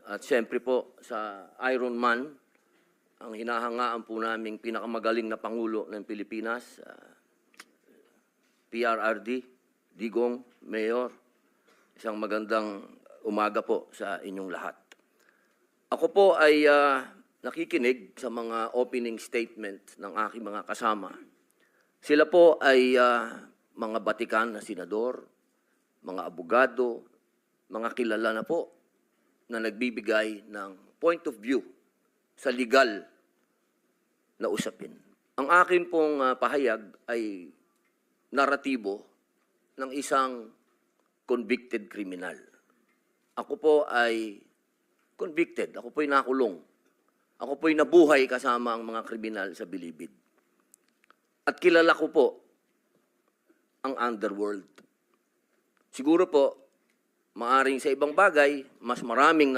At siyempre po sa Iron Man, ang hinahangaan po naming pinakamagaling na Pangulo ng Pilipinas, PRRD, Digong, Mayor, isang magandang umaga po sa inyong lahat. Ako po ay nakikinig sa mga opening statement ng aking mga kasama. Sila po ay mga batikan na senador, mga abogado, mga kilala na po na nagbibigay ng point of view sa legal na usapin. Ang akin pong pahayag ay naratibo ng isang convicted criminal. Ako po ay convicted. Ako po ay nakulong. Ako po ay nabuhay kasama ang mga kriminal sa Bilibid. At kilala ko po ang underworld. Siguro po, maaring sa ibang bagay, mas maraming